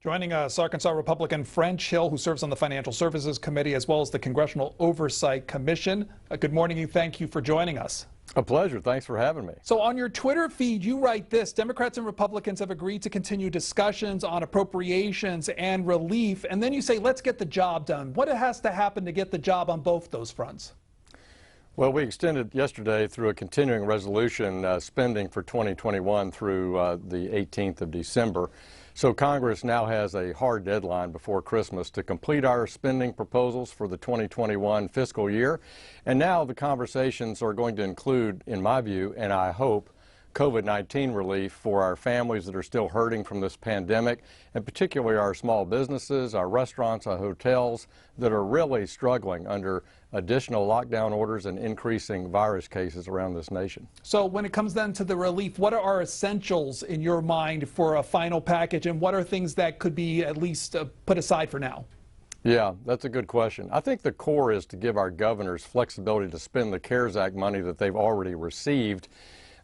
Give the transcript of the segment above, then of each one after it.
Joining us, Arkansas Republican French Hill, who serves on the Financial Services Committee as well as the Congressional Oversight Commission. Good morning and thank you for joining us. A pleasure. Thanks for having me. So on your Twitter feed, you write this: Democrats and Republicans have agreed to continue discussions on appropriations and relief. And then you say, let's get the job done. What has to happen to get the job on both those fronts? Well, we extended yesterday through a continuing resolution spending for 2021 through the 18th of December. So Congress now has a hard deadline before Christmas to complete our spending proposals for the 2021 fiscal year. And now the conversations are going to include, in my view, and I hope, COVID-19 relief for our families that are still hurting from this pandemic, and particularly our small businesses, our restaurants, our hotels that are really struggling under additional lockdown orders and increasing virus cases around this nation. So when it comes then to the relief, what are our essentials in your mind for a final package, and what are things that could be at least put aside for now? Yeah, that's a good question. I think the core is to give our governors flexibility to spend the CARES Act money that they've already received.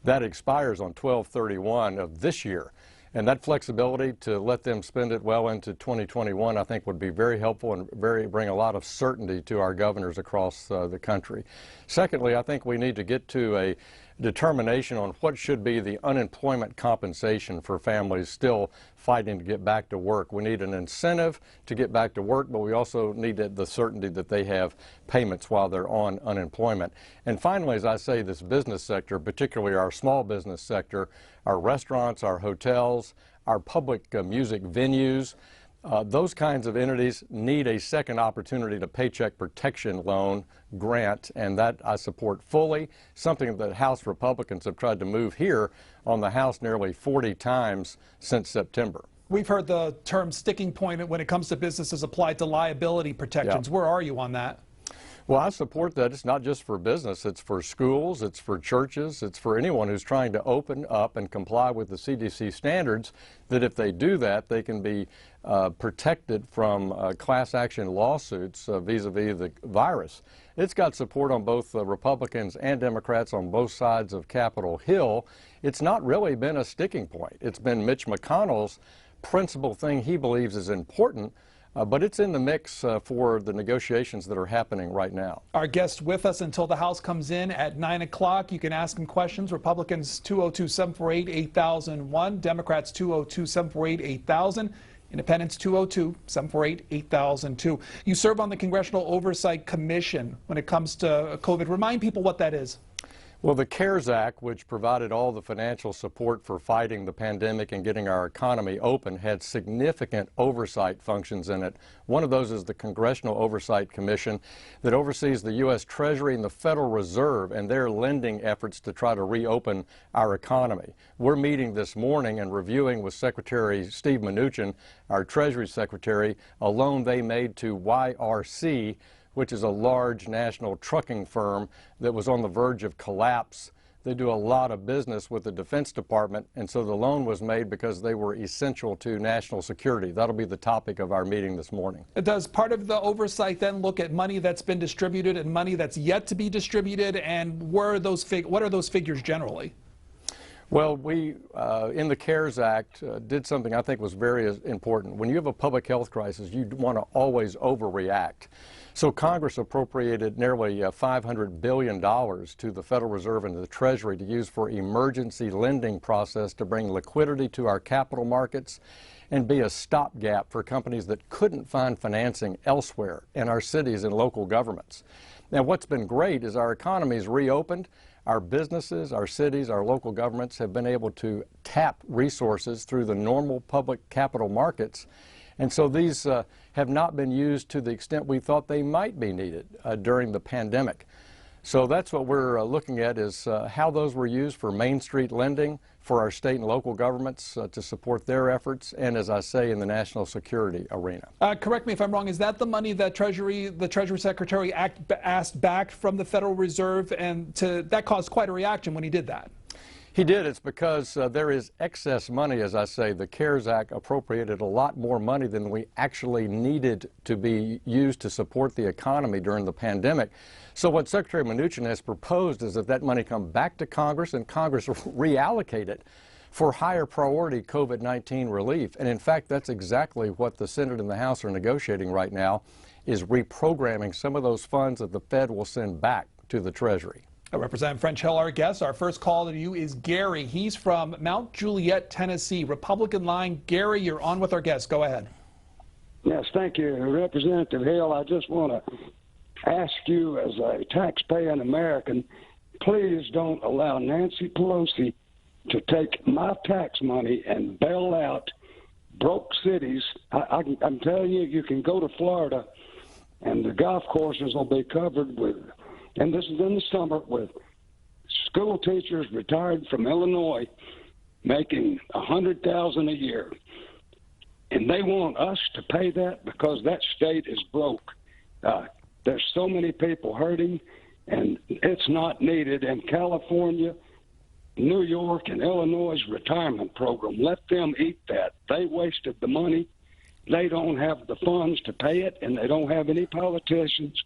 That expires on 12/31 of this year. And that flexibility to let them spend it well into 2021, I think, would be very helpful and bring a lot of certainty to our governors across the country. Secondly, I think we need to get to a determination on what should be the unemployment compensation for families still fighting to get back to work. We need an incentive to get back to work, but we also need the certainty that they have payments while they're on unemployment. And finally, as I say, this business sector, particularly our small business sector, our restaurants, our hotels, our public music venues, those kinds of entities need a second opportunity to Paycheck protection loan grant, and that I support fully, something that House Republicans have tried to move here on the House nearly 40 times since September. We've heard the term sticking point when it comes to businesses applied to liability protections. Yeah. Where are you on that? Well, I support that. It's not just for business. It's for schools. It's for churches. It's for anyone who's trying to open up and comply with the CDC standards, that if they do that, they can be protected from class action lawsuits vis-a-vis the virus. It's got support on both Republicans and Democrats on both sides of Capitol Hill. It's not really been a sticking point. It's been Mitch McConnell's principal thing he believes is important, but it's in the mix for the negotiations that are happening right now. Our guest with us until the House comes in at 9 o'clock. You can ask him questions. Republicans 202-748-8001. Democrats 202-748-8000. Independents 202-748-8002. You serve on the Congressional Oversight Commission when it comes to COVID. Remind people what that is. Well, the CARES Act, which provided all the financial support for fighting the pandemic and getting our economy open, had significant oversight functions in it. One of those is the Congressional Oversight Commission that oversees the U.S. Treasury and the Federal Reserve and their lending efforts to try to reopen our economy. We're meeting this morning and reviewing with Secretary Steve Mnuchin, our Treasury Secretary, a loan they made to YRC, which is a large national trucking firm that was on the verge of collapse. They do a lot of business with the Defense Department, and so the loan was made because they were essential to national security. That'll be the topic of our meeting this morning. Does part of the oversight then look at money that's been distributed and money that's yet to be distributed, and what are those figures generally? Well, we, in the CARES Act, did something I think was very important. When you have a public health crisis, you want to always overreact. So Congress appropriated nearly $500 billion to the Federal Reserve and the Treasury to use for emergency lending process to bring liquidity to our capital markets and be a stopgap for companies that couldn't find financing elsewhere in our cities and local governments. Now, what's been great is our economy's reopened. Our businesses, our cities, our local governments have been able to tap resources through the normal public capital markets. And so these have not been used to the extent we thought they might be needed during the pandemic. So that's what we're looking at, is how those were used for Main Street lending for our state and local governments to support their efforts, and, as I say, in the national security arena. Correct me if I'm wrong. Is that the money that the Treasury Secretary asked back from the Federal Reserve, and that caused quite a reaction when he did that? He did. It's because there is excess money, as I say. The CARES Act appropriated a lot more money than we actually needed to be used to support the economy during the pandemic. So what Secretary Mnuchin has proposed is that that money come back to Congress and Congress reallocate it for higher priority COVID-19 relief. And in fact, that's exactly what the Senate and the House are negotiating right now, is reprogramming some of those funds that the Fed will send back to the Treasury. Representative French Hill, our guest. Our first call to you is Gary. He's from Mount Juliet, Tennessee. Republican line. Gary, you're on with our guest. Go ahead. Yes, thank you, Representative Hill. I just want to ask you, as a taxpaying American, please don't allow Nancy Pelosi to take my tax money and bail out broke cities. I'm telling you, you can go to Florida, and the golf courses will be covered with, and this is in the summer, with school teachers retired from Illinois making $100,000 a year. And they want us to pay that because that state is broke. There's so many people hurting, and it's not needed. And California, New York, and Illinois' retirement program, let them eat that. They wasted the money. They don't have the funds to pay it, and they don't have any politicians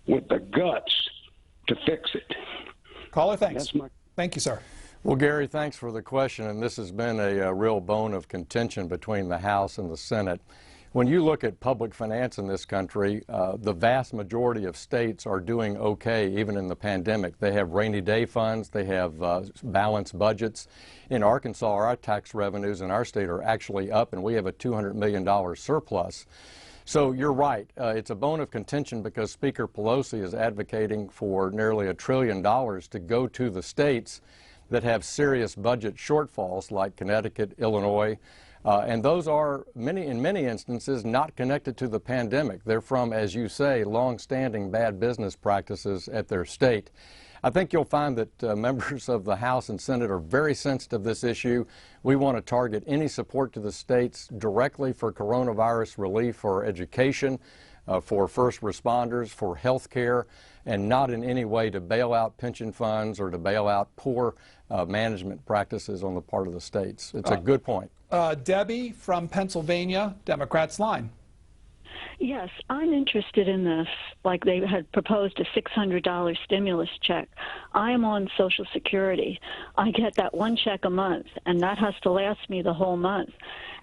with the guts to fix it. Caller, thanks. Thank you, sir. Well, Gary, thanks for the question, and this has been a real bone of contention between the House and the Senate. When you look at public finance in this country, the vast majority of states are doing okay, even in the pandemic. They have rainy day funds, they have balanced budgets. In Arkansas, our tax revenues in our state are actually up, and we have a $200 million surplus. So you're right. It's a bone of contention because Speaker Pelosi is advocating for nearly $1 trillion to go to the states that have serious budget shortfalls, like Connecticut, Illinois, and those are, in many instances, not connected to the pandemic. They're from, as you say, long-standing bad business practices at their state. I think you'll find that members of the House and Senate are very sensitive to this issue. We want to target any support to the states directly for coronavirus relief or education, for first responders, for health care, and not in any way to bail out pension funds or to bail out poor management practices on the part of the states. It's a good point. Debbie from Pennsylvania, Democrats line. Yes, I'm interested in this. Like, they had proposed a $600 stimulus check. I am on Social Security. I get that one check a month, and that has to last me the whole month.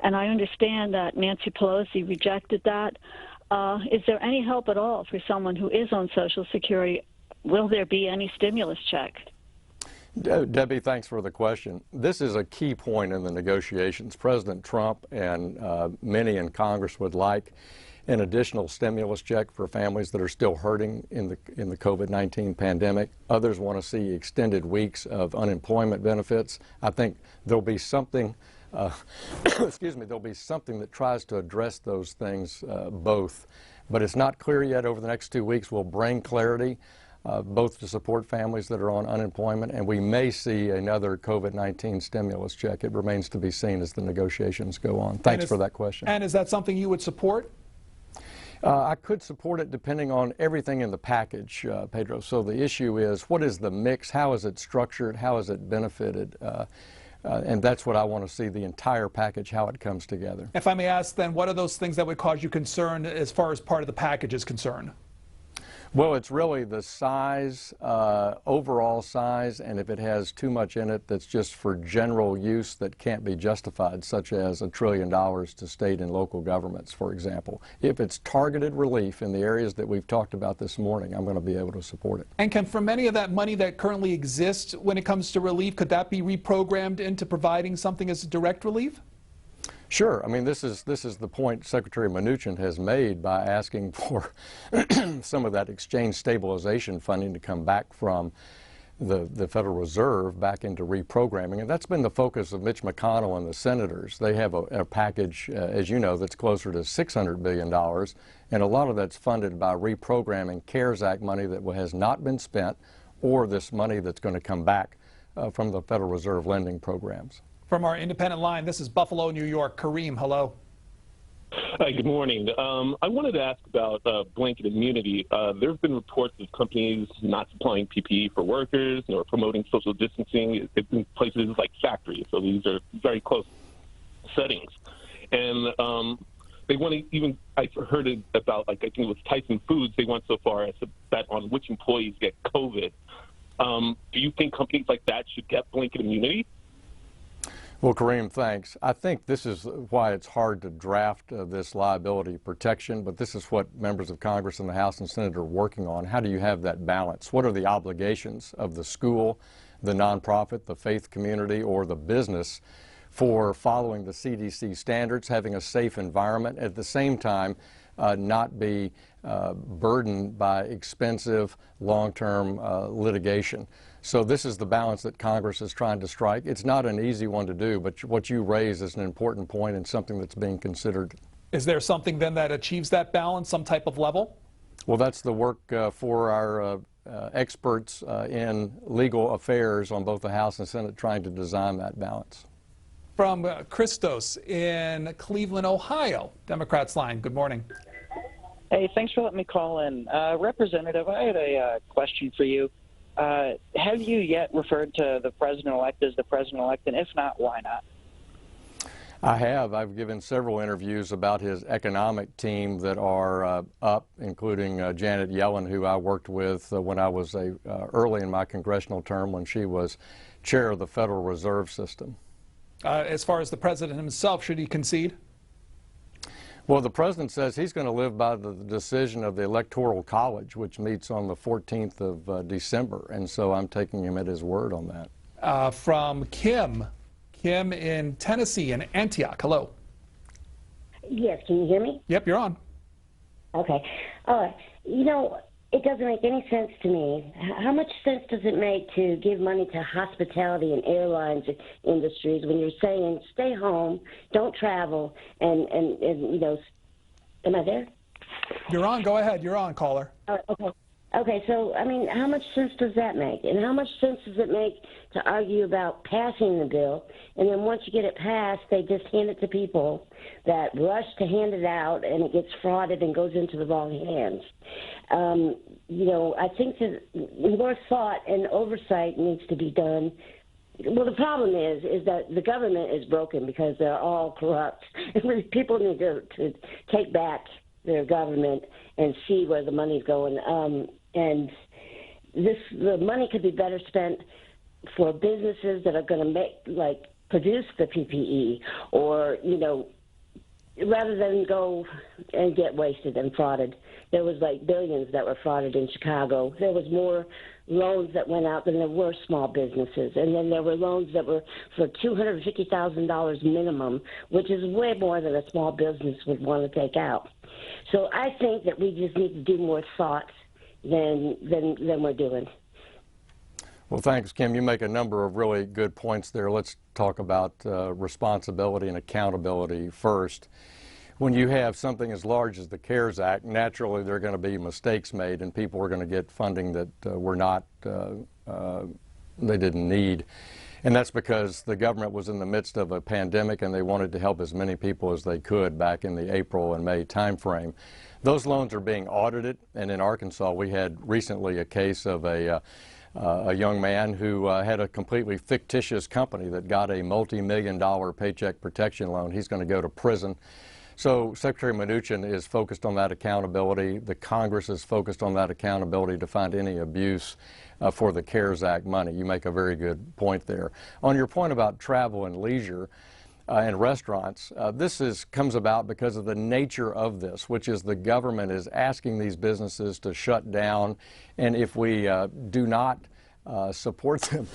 And I understand that Nancy Pelosi rejected that. Is there any help at all for someone who is on Social Security? Will there be any stimulus check? Debbie, thanks for the question. This is a key point in the negotiations. President Trump and many in Congress would like an additional stimulus check for families that are still hurting in the COVID-19 pandemic. Others want to see extended weeks of unemployment benefits. I think there'll be something there'll be something that tries to address those things both. But it's not clear yet. Over the next 2 weeks, we'll bring clarity both to support families that are on unemployment, and we may see another COVID-19 stimulus check. It remains to be seen as the negotiations go on. Thanks for that question. And is that something you would support? I could support it depending on everything in the package, Pedro. So the issue is, what is the mix? How is it structured? How is it benefited? And that's what I want to see, the entire package, how it comes together. If I may ask, then, what are those things that would cause you concern as far as part of the package is concerned? Well, it's really the size, overall size, and if it has too much in it that's just for general use that can't be justified, such as $1 trillion to state and local governments, for example. If it's targeted relief in the areas that we've talked about this morning, I'm going to be able to support it. And can, from any of that money that currently exists when it comes to relief, could that be reprogrammed into providing something as direct relief? Sure. I mean, this is the point Secretary Mnuchin has made by asking for some of that exchange stabilization funding to come back from the Federal Reserve back into reprogramming. And that's been the focus of Mitch McConnell and the senators. They have a package, as you know, that's closer to $600 billion, and a lot of that's funded by reprogramming CARES Act money that has not been spent, or this money that's going to come back from the Federal Reserve lending programs. From our independent line, this is Buffalo, New York. Kareem, hello. Hi, good morning. I wanted to ask about blanket immunity. There have been reports of companies not supplying PPE for workers or promoting social distancing in places like factories. So these are very close settings. And they want to even, I've heard about, like, I think it was Tyson Foods, they went so far as to bet on which employees get COVID. Do you think companies like that should get blanket immunity? Well, Kareem, thanks. I think this is why it's hard to draft this liability protection, but this is what members of Congress and the House and Senate are working on. How do you have that balance? What are the obligations of the school, the nonprofit, the faith community, or the business for following the CDC standards, having a safe environment, at the same time not be burdened by expensive long-term litigation? So this is the balance that Congress is trying to strike. It's not an easy one to do, but what you raise is an important point and something that's being considered. Is there something then that achieves that balance, some type of level? Well, that's the work for our experts in legal affairs on both the House and Senate trying to design that balance. From Christos in Cleveland, Ohio, Democrats line. Good morning. Hey, thanks for letting me call in. Representative, I had a question for you. Have you yet referred to the president-elect as the president-elect, and if not, why not? I have. I've given several interviews about his economic team that are up, including Janet Yellen, who I worked with when I was early in my congressional term when she was chair of the Federal Reserve System. As far as the president himself, should he concede? Well, the president says he's going to live by the decision of the Electoral College, which meets on the 14th of December, and so I'm taking him at his word on that. From Kim in Tennessee, in Antioch. Hello. Yes, can you hear me? Yep, you're on. Okay. You know, it doesn't make any sense to me. How much sense does it make to give money to hospitality and airlines industries when you're saying stay home, don't travel, and you know, am I there? You're on. Go ahead. You're on, caller. Okay. Okay, so, I mean, how much sense does that make? And how much sense does it make to argue about passing the bill, and then once you get it passed, they just hand it to people that rush to hand it out, and it gets frauded and goes into the wrong hands? You know, I think that more thought and oversight needs to be done. Well, the problem is that the government is broken because they're all corrupt. People need to take back their government and see where the money's going. And the money could be better spent for businesses that are going to produce the PPE, or, you know, rather than go and get wasted and frauded. There was like billions that were frauded in Chicago. There was more loans that went out than there were small businesses. And then there were loans that were for $250,000 minimum, which is way more than a small business would want to take out. So I think that we just need to do more thought than we're doing. Well, thanks, Kim. You make a number of really good points there. Let's talk about responsibility and accountability first. When you have something as large as the CARES Act, naturally there are going to be mistakes made, and people are going to get funding that they didn't need. And that's because the government was in the midst of a pandemic, and they wanted to help as many people as they could back in the April and May timeframe. Those loans are being audited, and in Arkansas we had recently a case of a young man who had a completely fictitious company that got a multi-million-dollar Paycheck protection loan. He's going to go to prison. So Secretary Mnuchin is focused on that accountability. The Congress is focused on that accountability to find any abuse for the CARES Act money. You make a very good point there. On your point about travel and leisure and restaurants, this comes about because of the nature of this, which is the government is asking these businesses to shut down, and if we do not support them,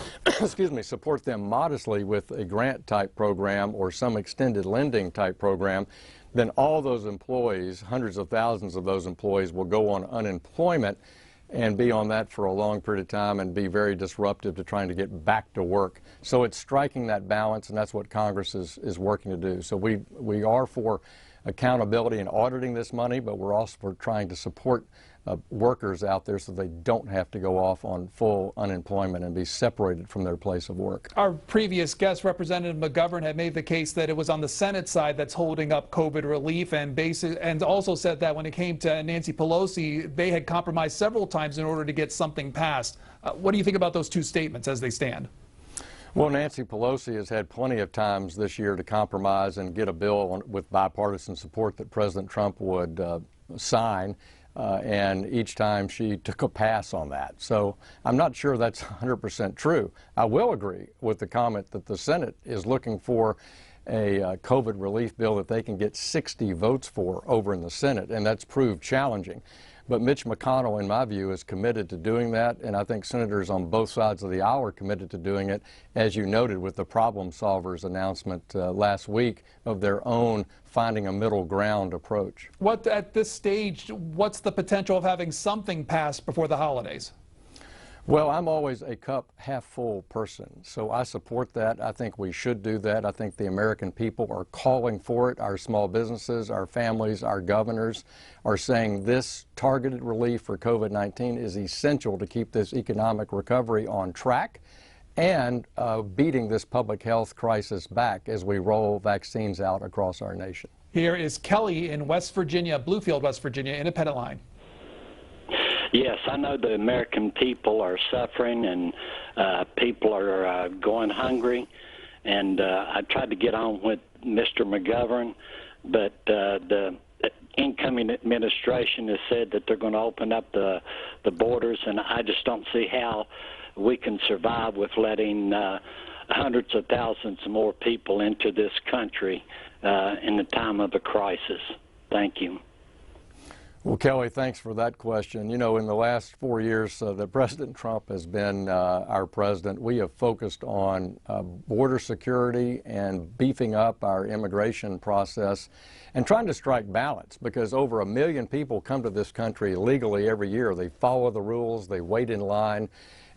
support them modestly with a grant type program or some extended lending type program, then all those employees, hundreds of thousands of those employees, will go on unemployment and be on that for a long period of time and be very disruptive to trying to get back to work. So it's striking that balance, and that's what Congress is working to do. So we are for accountability and auditing this money, but we're also for trying to support workers out there so they don't have to go off on full unemployment and be separated from their place of work. Our previous guest, Representative McGovern, had made the case that it was on the Senate side that's holding up COVID relief, and also said that when it came to Nancy Pelosi, they had compromised several times in order to get something passed. What do you think about those two statements as they stand? Well, Nancy Pelosi has had plenty of times this year to compromise and get a bill with bipartisan support that President Trump would sign. and each time she took a pass on that. So I'm not sure that's 100% true. I will agree with the comment that the Senate is looking for a COVID relief bill that they can get 60 votes for over in the Senate, and that's proved challenging. But Mitch McConnell, in my view, is committed to doing that, and I think senators on both sides of the aisle are committed to doing it, as you noted with the Problem Solvers announcement last week of their own finding a middle ground approach. At this stage, what's the potential of having something passed before the holidays? Well, I'm always a cup half full person, so I support that. I think we should do that. I think the American people are calling for it. Our small businesses, our families, our governors are saying this targeted relief for COVID-19 is essential to keep this economic recovery on track and beating this public health crisis back as we roll vaccines out across our nation. Here is Kelly in West Virginia, Bluefield, West Virginia, independent line. Yes, I know the American people are suffering and people are going hungry. And I tried to get on with Mr. McGovern, but the incoming administration has said that they're going to open up the borders, and I just don't see how we can survive with letting hundreds of thousands more people into this country in the time of a crisis. Thank you. Well, Kelly, thanks for that question. You know, in the last 4 years that President Trump has been our president, we have focused on border security and beefing up our immigration process and trying to strike balance, because over 1 million people come to this country legally every year. They follow the rules, they wait in line,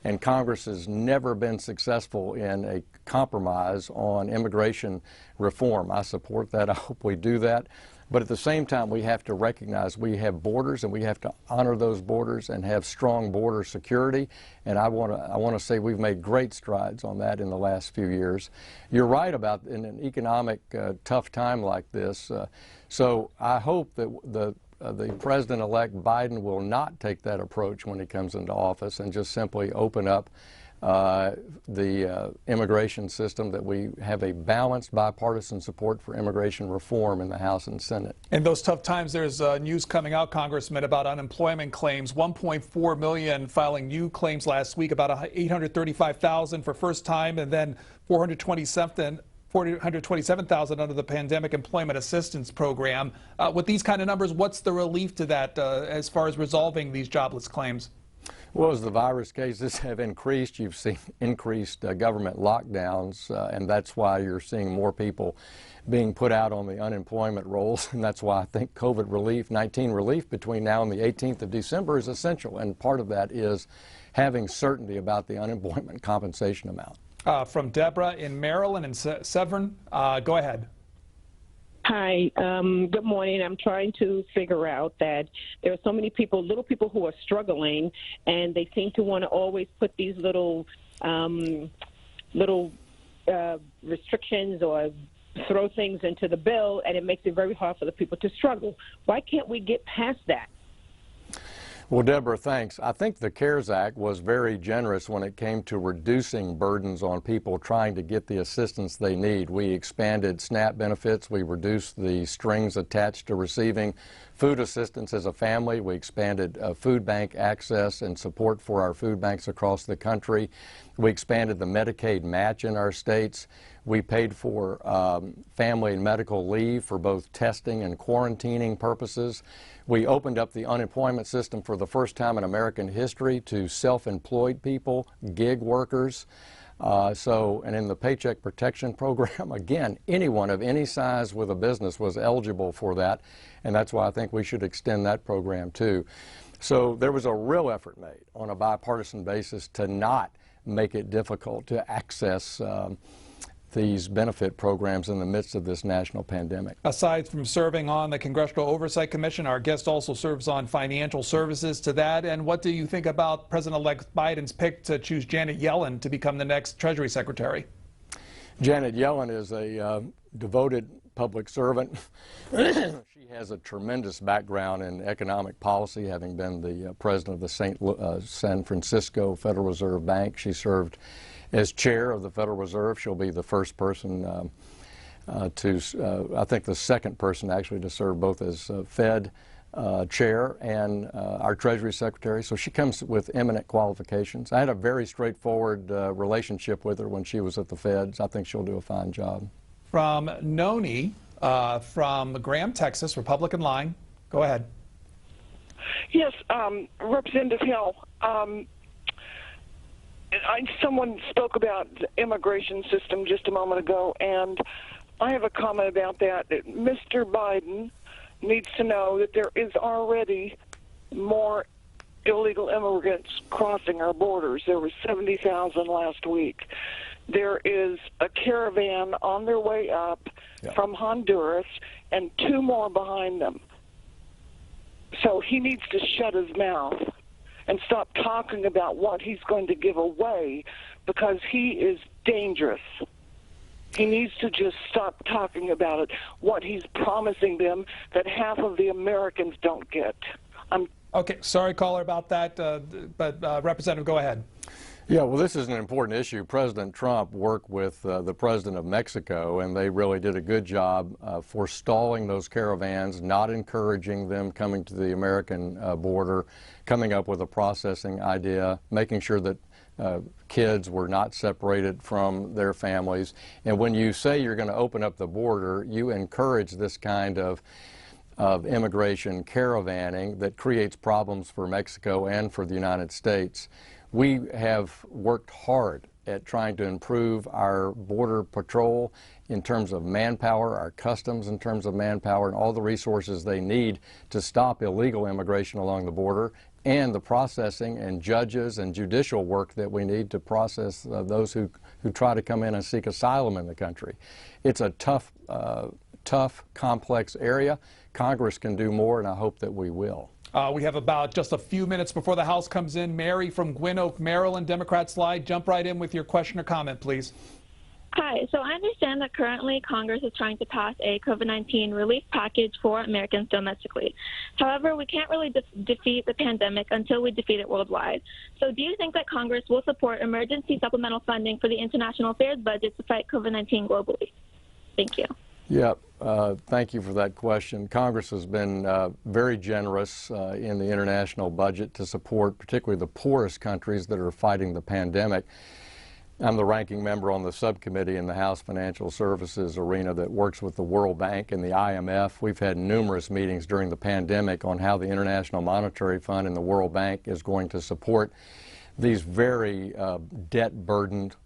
and Congress has never been successful in a compromise on immigration reform. I support that. I hope we do that. But at the same time, we have to recognize we have borders, and we have to honor those borders and have strong border security. And I want to say we've made great strides on that in the last few years. You're right about in an economic tough time like this. So I hope that the President-elect Biden will not take that approach when he comes into office and just simply open up the immigration system, that we have a balanced bipartisan support for immigration reform in the House and Senate. In those tough times, there's news coming out, Congressman, about unemployment claims. 1.4 million filing new claims last week, about 835,000 for first time, and then 427,000 under the Pandemic Employment Assistance Program. With these kind of numbers, what's the relief to that as far as resolving these jobless claims? Well, as the virus cases have increased, you've seen increased government lockdowns, and that's why you're seeing more people being put out on the unemployment rolls, and that's why I think COVID-19 relief between now and the 18th of December is essential, and part of that is having certainty about the unemployment compensation amount. From Deborah in Maryland and Severn, go ahead. Hi, good morning. I'm trying to figure out that there are so many people, little people who are struggling, and they seem to want to always put these little restrictions or throw things into the bill, and it makes it very hard for the people to struggle. Why can't we get past that? Well, Deborah, thanks. I think the CARES Act was very generous when it came to reducing burdens on people trying to get the assistance they need. We expanded SNAP benefits. We reduced the strings attached to receiving food assistance as a family. We expanded food bank access and support for our food banks across the country. We expanded the Medicaid match in our states. We paid for family and medical leave for both testing and quarantining purposes. We opened up the unemployment system for the first time in American history to self-employed people, gig workers. And in the Paycheck Protection Program, again, anyone of any size with a business was eligible for that, and that's why I think we should extend that program too. So there was a real effort made on a bipartisan basis to not make it difficult to access these benefit programs in the midst of this national pandemic. Aside from serving on the Congressional Oversight Commission, our guest also serves on financial services. To that, and what do you think about President-elect Biden's pick to choose Janet Yellen to become the next Treasury Secretary? Janet Yellen is a devoted public servant. She has a tremendous background in economic policy, having been the president of the San Francisco Federal Reserve Bank. She served as chair of the Federal Reserve. She'll be the first person I think the second person actually to serve both as Fed chair and our Treasury Secretary, so she comes with eminent qualifications. I had a very straightforward relationship with her when she was at the Feds. I think she'll do a fine job. From Noni, from Graham, Texas, Republican line. Go ahead. Yes, Representative Hill. Someone spoke about the immigration system just a moment ago, and I have a comment about that. Mr. Biden needs to know that there is already more illegal immigrants crossing our borders. There were 70,000 last week. There is a caravan on their way up from Honduras and 2 more behind them. So he needs to shut his mouth and stop talking about what he's going to give away, because he is dangerous. He needs to just stop talking about it, what he's promising them that half of the Americans don't get. Okay, sorry, caller, about that, but Representative, go ahead. Yeah, well, this is an important issue. President Trump worked with the president of Mexico, and they really did a good job forestalling those caravans, not encouraging them coming to the American border, coming up with a processing idea, making sure that kids were not separated from their families. And when you say you're going to open up the border, you encourage this kind of immigration caravanning that creates problems for Mexico and for the United States. We have worked hard at trying to improve our border patrol in terms of manpower, our customs in terms of manpower, and all the resources they need to stop illegal immigration along the border, and the processing and judges and judicial work that we need to process those who try to come in and seek asylum in the country. It's a tough, complex area. Congress can do more, and I hope that we will. We have about just a few minutes before the House comes in. Mary from Gwynn Oak, Maryland, Democrat slide. Jump right in with your question or comment, please. Hi. So I understand that currently Congress is trying to pass a COVID-19 relief package for Americans domestically. However, we can't really defeat the pandemic until we defeat it worldwide. So do you think that Congress will support emergency supplemental funding for the international affairs budget to fight COVID-19 globally? Thank you. Yeah, thank you for that question. Congress has been very generous in the international budget to support particularly the poorest countries that are fighting the pandemic. I'm the ranking member on the subcommittee in the House Financial Services arena that works with the World Bank and the IMF. We've had numerous meetings during the pandemic on how the International Monetary Fund and the World Bank is going to support these very debt-burdened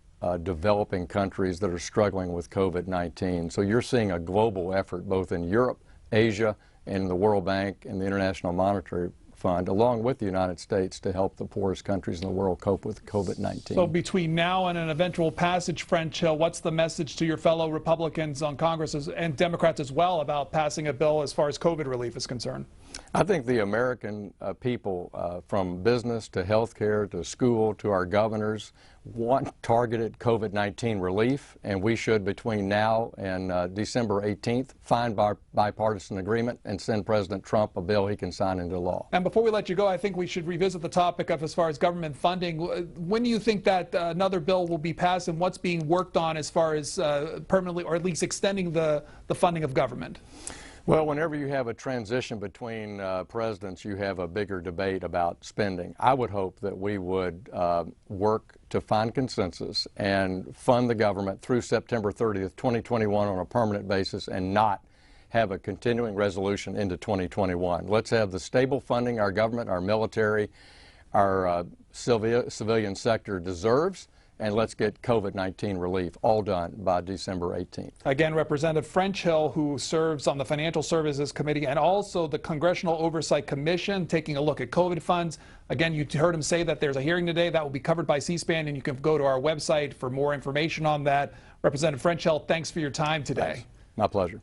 developing countries that are struggling with COVID-19. So you're seeing a global effort both in Europe, Asia, and the World Bank and the International Monetary Fund, along with the United States, to help the poorest countries in the world cope with COVID-19. So between now and an eventual passage, French Hill, what's the message to your fellow Republicans on Congress and Democrats as well about passing a bill as far as COVID relief is concerned? I think the American people, from business to healthcare to school to our governors, want targeted COVID-19 relief, and we should, between now and December 18th, find bipartisan agreement and send President Trump a bill he can sign into law. And before we let you go, I think we should revisit the topic of as far as government funding. When do you think that another bill will be passed, and what's being worked on as far as permanently or at least extending the funding of government? Well, whenever you have a transition between presidents, you have a bigger debate about spending. I would hope that we would work to find consensus and fund the government through September 30th, 2021 on a permanent basis and not have a continuing resolution into 2021. Let's have the stable funding our government, our military, our civilian sector deserves, and let's get COVID-19 relief all done by December 18th. Again, Representative French Hill, who serves on the Financial Services Committee and also the Congressional Oversight Commission, taking a look at COVID funds. Again, you heard him say that there's a hearing today that will be covered by C-SPAN, and you can go to our website for more information on that. Representative French Hill, thanks for your time today. Thanks. My pleasure.